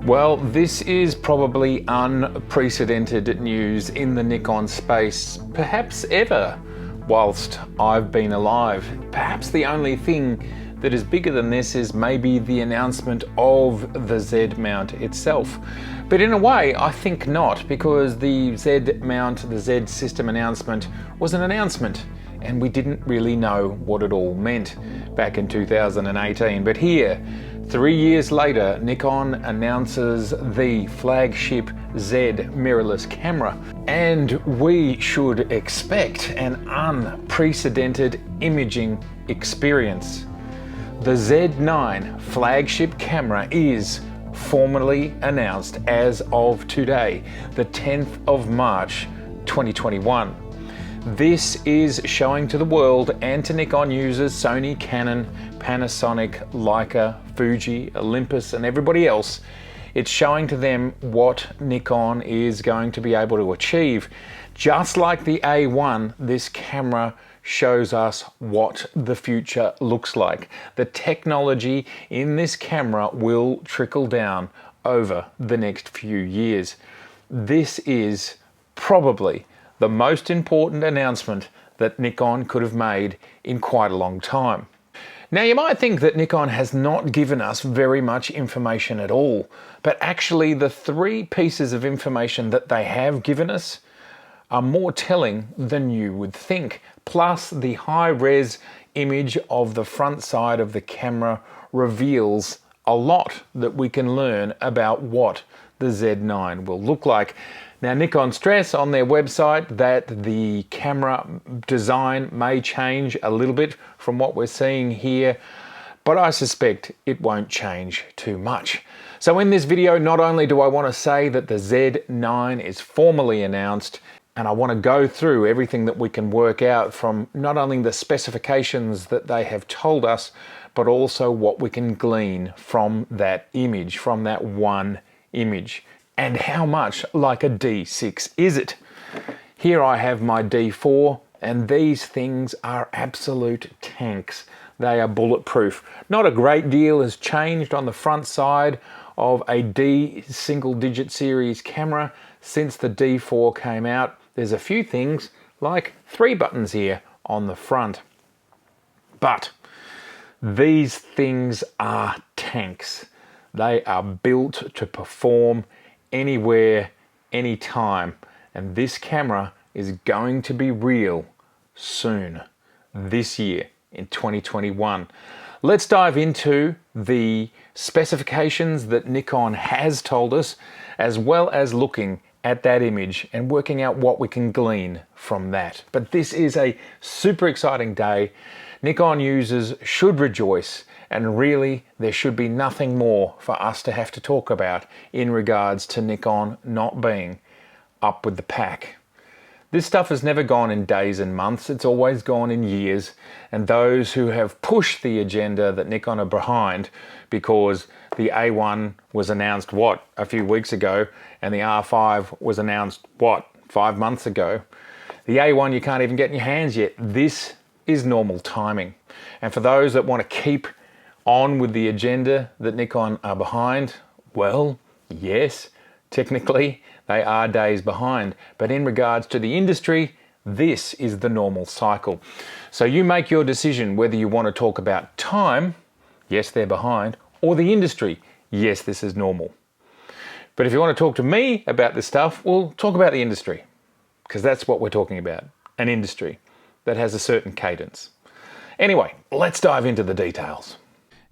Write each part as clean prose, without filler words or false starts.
Well, this is probably unprecedented news in the Nikon space, perhaps ever, whilst I've been alive. Perhaps the only thing that is bigger than this is maybe the announcement of the Z mount itself. But in a way, I think not, because the Z mount, the Z system announcement was an announcement, and we didn't really know what it all meant back in 2018. But here, 3 years later, Nikon announces the flagship Z mirrorless camera, and we should expect an unprecedented imaging experience. The Z9 flagship camera is formally announced as of today, the 10th of March 2021. This is showing to the world and to Nikon users, Sony, Canon, Panasonic, Leica, Fuji, Olympus, and everybody else, it's showing to them what Nikon is going to be able to achieve. Just like the A1, this camera shows us what the future looks like. The technology in this camera will trickle down over the next few years. This is probably the most important announcement that Nikon could have made in quite a long time. Now, you might think that Nikon has not given us very much information at all, but actually the 3 pieces of information that they have given us are more telling than you would think. Plus, the high-res image of the front side of the camera reveals a lot that we can learn about what the Z9 will look like. Now, Nikon stress on their website that the camera design may change a little bit from what we're seeing here, but I suspect it won't change too much. So in this video, not only do I want to say that the Z9 is formally announced, and I want to go through everything that we can work out from not only the specifications that they have told us, but also what we can glean from that image, from that one image. And how much like a D6 is it? Here I have my D4, and these things are absolute tanks. They are bulletproof. Not a great deal has changed on the front side of a D single-digit series camera since the D4 came out. There's a few things, like 3 buttons here on the front. But these things are tanks. They are built to perform anywhere, anytime, and this camera is going to be real soon, this year in 2021. Let's dive into the specifications that Nikon has told us, as well as looking at that image and working out what we can glean from that. But this is a super exciting day. Nikon users should rejoice, and really there should be nothing more for us to have to talk about in regards to Nikon not being up with the pack. This stuff has never gone in days and months, it's always gone in years, and those who have pushed the agenda that Nikon are behind, because the A1 was announced, a few weeks ago, and the R5 was announced, 5 months ago. The A1 you can't even get in your hands yet. This is normal timing. And for those that want to keep on with the agenda that Nikon are behind, well, yes, technically they are days behind, but in regards to the industry, this is the normal cycle. So you make your decision whether you want to talk about time, yes, they're behind, or the industry, yes, this is normal. But if you want to talk to me about this stuff, we'll talk about the industry, because that's what we're talking about, an industry that has a certain cadence. Anyway, let's dive into the details.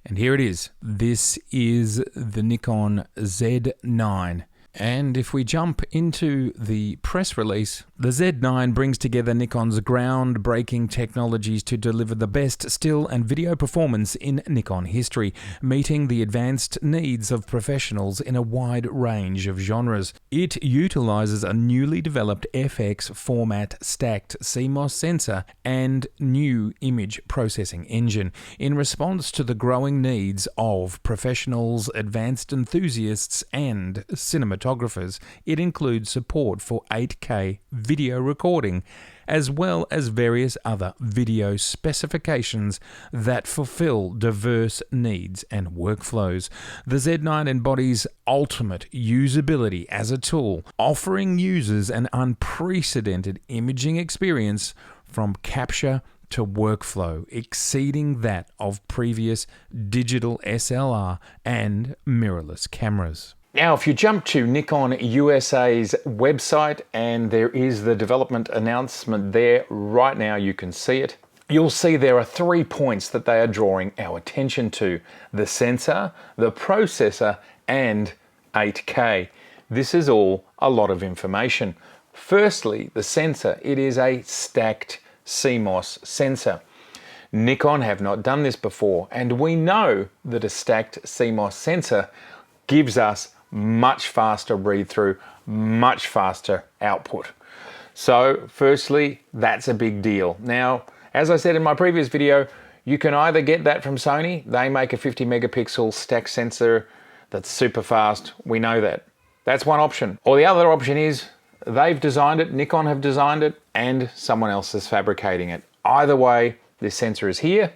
And here it is. This is the Nikon Z9 And if we jump into the press release, the Z9 brings together Nikon's groundbreaking technologies to deliver the best still and video performance in Nikon history, meeting the advanced needs of professionals in a wide range of genres. It utilizes a newly developed FX format stacked CMOS sensor and new image processing engine in response to the growing needs of professionals, advanced enthusiasts, and cinematographers. It includes support for 8K video recording, as well as various other video specifications that fulfill diverse needs and workflows. The Z9 embodies ultimate usability as a tool, offering users an unprecedented imaging experience from capture to workflow, exceeding that of previous digital SLR and mirrorless cameras. Now, if you jump to Nikon USA's website, and there is the development announcement there right now, you can see it. You'll see there are 3 points that they are drawing our attention to: the sensor, the processor, and 8K. This is all a lot of information. Firstly, the sensor. It is a stacked CMOS sensor. Nikon have not done this before, and we know that a stacked CMOS sensor gives us much faster read-through, much faster output. So firstly, that's a big deal. Now, as I said in my previous video, you can either get that from Sony. They make a 50 megapixel stacked sensor that's super fast. We know that. That's one option. Or the other option is they've designed it, Nikon have designed it, and someone else is fabricating it. Either way, this sensor is here,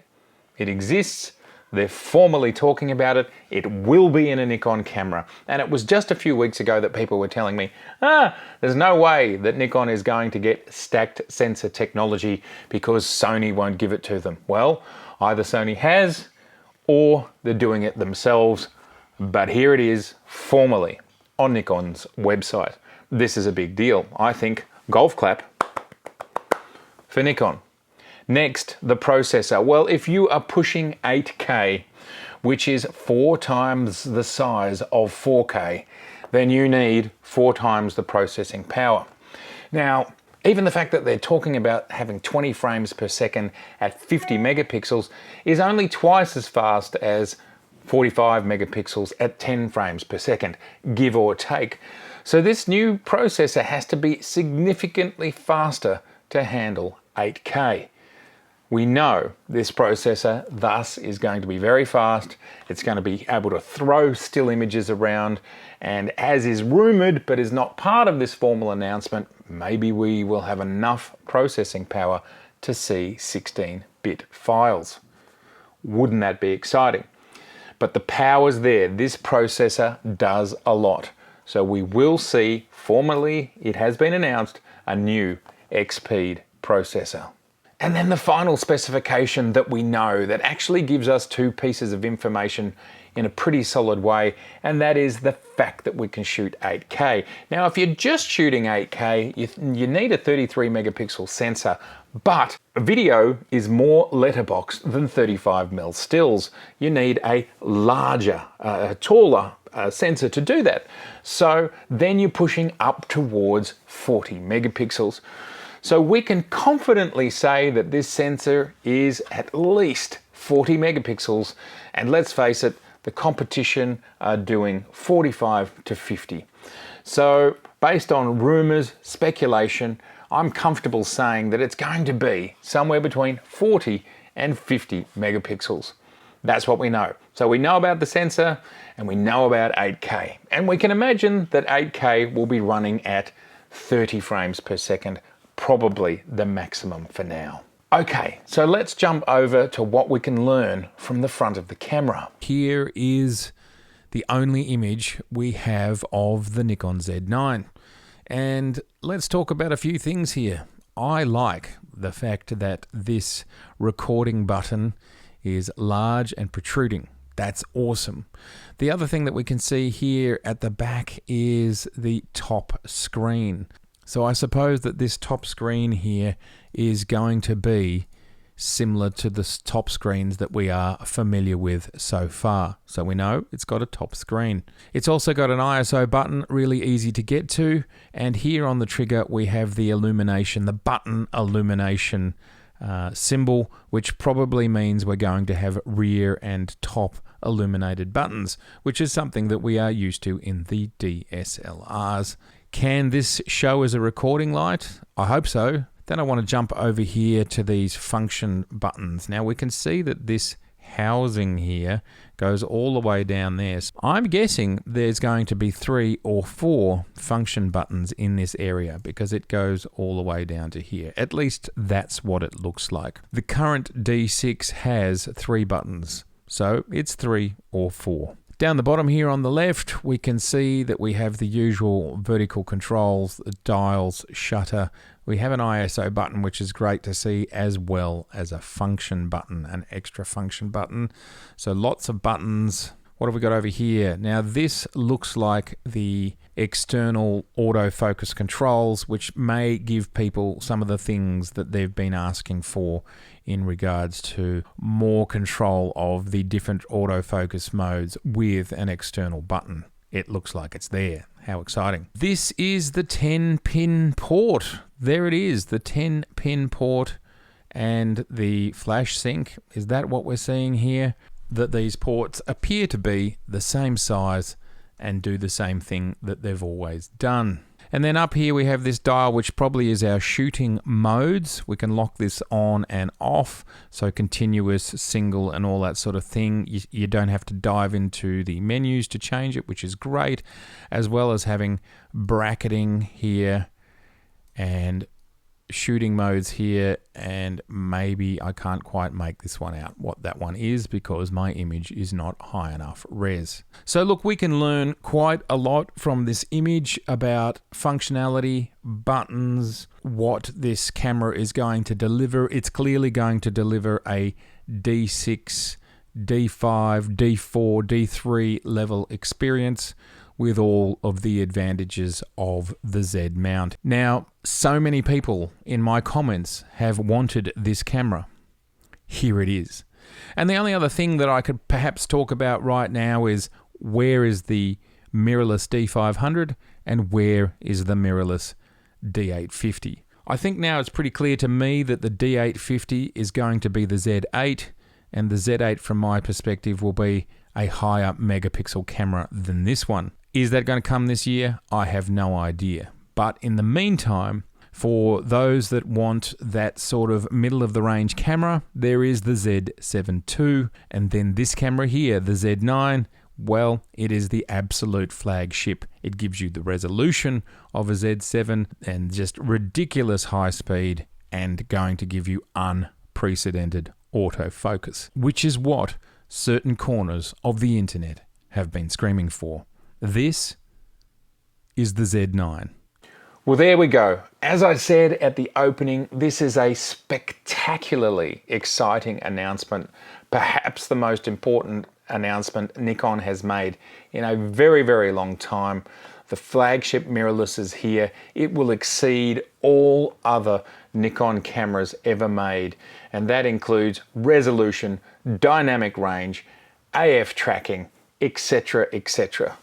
it exists, they're formally talking about it, it will be in a Nikon camera. And it was just a few weeks ago that people were telling me, there's no way that Nikon is going to get stacked sensor technology because Sony won't give it to them. Well, either Sony has, or they're doing it themselves, but here it is formally on Nikon's website. This is a big deal. I think golf clap for Nikon. Next, the processor. Well, if you are pushing 8K, which is 4 times the size of 4K, then you need 4 times the processing power. Now, even the fact that they're talking about having 20 frames per second at 50 megapixels is only twice as fast as 45 megapixels at 10 frames per second, give or take. So this new processor has to be significantly faster to handle 8K. We know this processor thus is going to be very fast. It's going to be able to throw still images around, and as is rumored but is not part of this formal announcement, maybe we will have enough processing power to see 16-bit files. Wouldn't that be exciting? But the power's there. This processor does a lot. So we will see, formally, it has been announced, a new XP processor. And then the final specification that we know that actually gives us 2 pieces of information in a pretty solid way, and that is the fact that we can shoot 8K. Now, if you're just shooting 8K, you need a 33 megapixel sensor, but video is more letterbox than 35mm stills. You need a larger, taller sensor to do that. So then you're pushing up towards 40 megapixels. So we can confidently say that this sensor is at least 40 megapixels, and let's face it, the competition are doing 45 to 50. So based on rumors, speculation, I'm comfortable saying that it's going to be somewhere between 40 and 50 megapixels. That's what we know. So we know about the sensor and we know about 8K. And we can imagine that 8K will be running at 30 frames per second, probably the maximum for now. Okay, so let's jump over to what we can learn from the front of the camera. Here is the only image we have of the Nikon Z9. And let's talk about a few things here. I like the fact that this recording button is large and protruding. That's awesome. The other thing that we can see here at the back is the top screen. So I suppose that this top screen here is going to be similar to the top screens that we are familiar with so far. So we know it's got a top screen. It's also got an ISO button, really easy to get to. And here on the trigger, we have the illumination, the button illumination symbol, which probably means we're going to have rear and top illuminated buttons, which is something that we are used to in the DSLRs. Can this show as a recording light? I hope so. Then I want to jump over here to these function buttons. Now we can see that this housing here goes all the way down there. So I'm guessing there's going to be 3 or 4 function buttons in this area because it goes all the way down to here. At least that's what it looks like. The current D6 has 3 buttons, so it's 3 or 4. Down the bottom here on the left, we can see that we have the usual vertical controls, the dials, shutter. We have an ISO button, which is great to see, as well as a function button, an extra function button. So lots of buttons. What have we got over here? Now this looks like the external autofocus controls, which may give people some of the things that they've been asking for in regards to more control of the different autofocus modes with an external button. It looks like it's there. How exciting. This is the 10-pin port. There it is, the 10-pin port and the flash sync. Is that what we're seeing here? That these ports appear to be the same size and do the same thing that they've always done. And then up here we have this dial, which probably is our shooting modes. We can lock this on and off, so continuous, single, and all that sort of thing. You don't have to dive into the menus to change it, which is great, as well as having bracketing here and shooting modes here, and maybe I can't quite make this one out what that one is because my image is not high enough res. So look, we can learn quite a lot from this image about functionality, buttons, what this camera is going to deliver. It's clearly going to deliver a D6, D5, D4, D3 level experience with all of the advantages of the Z mount. Now, so many people in my comments have wanted this camera. Here it is. And the only other thing that I could perhaps talk about right now is where is the mirrorless D500 and where is the mirrorless D850. I think now it's pretty clear to me that the D850 is going to be the Z8, and the Z8 from my perspective will be a higher megapixel camera than this one. Is that going to come this year? I have no idea. But in the meantime, for those that want that sort of middle of the range camera, there is the Z7 II, and then this camera here, the Z9, well, it is the absolute flagship. It gives you the resolution of a Z7 and just ridiculous high speed and going to give you unprecedented autofocus, which is what certain corners of the internet have been screaming for. This is the Z9. Well, there we go. As I said at the opening, this is a spectacularly exciting announcement, perhaps the most important announcement Nikon has made in a very, very long time. The flagship mirrorless is here. It will exceed all other Nikon cameras ever made, and that includes resolution, dynamic range, AF tracking, etc., etc.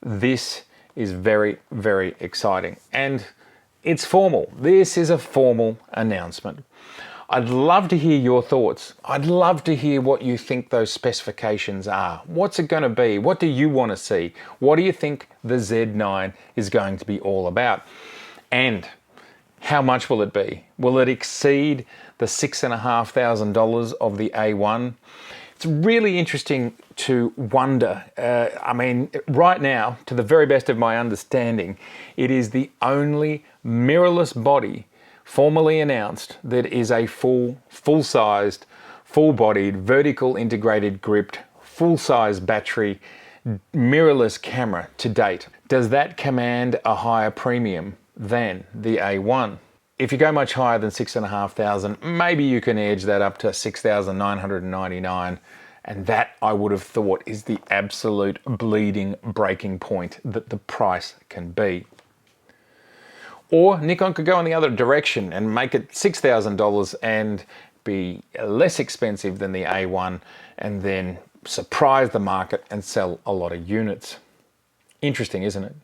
This is very, very exciting, and it's formal. This is a formal announcement. I'd love to hear your thoughts. I'd love to hear what you think those specifications are. What's it going to be? What do you want to see? What do you think the Z9 is going to be all about? And how much will it be? Will it exceed the $6,500 of the A1? It's really interesting to wonder. I mean, right now, to the very best of my understanding, it is the only mirrorless body formally announced that is a full-sized, full-bodied, vertical integrated gripped, full-size battery, mirrorless camera to date. Does that command a higher premium than the A1? If you go much higher than $6,500, maybe you can edge that up to $6,999, and that I would have thought is the absolute bleeding breaking point that the price can be. Or Nikon could go in the other direction and make it $6,000 and be less expensive than the A1 and then surprise the market and sell a lot of units. Interesting, isn't it?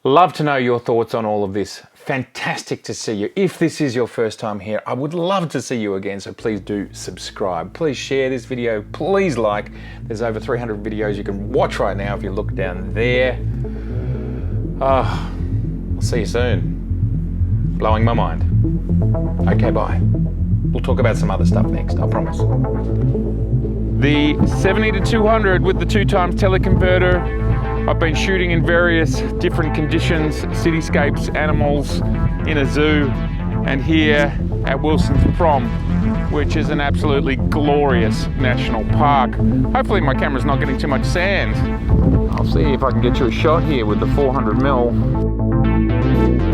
Love to know your thoughts on all of this. Fantastic to see you. If this is your first time here, I would love to see you again, so please do subscribe. Please share this video, please like. There's over 300 videos you can watch right now if you look down there. I'll see you soon. Blowing my mind. Okay, bye. We'll talk about some other stuff next, I promise. The 70-200 with the 2x teleconverter. I've been shooting in various different conditions, cityscapes, animals, in a zoo, and here at Wilson's Prom, which is an absolutely glorious national park. Hopefully my camera's not getting too much sand. I'll see if I can get you a shot here with the 400mm.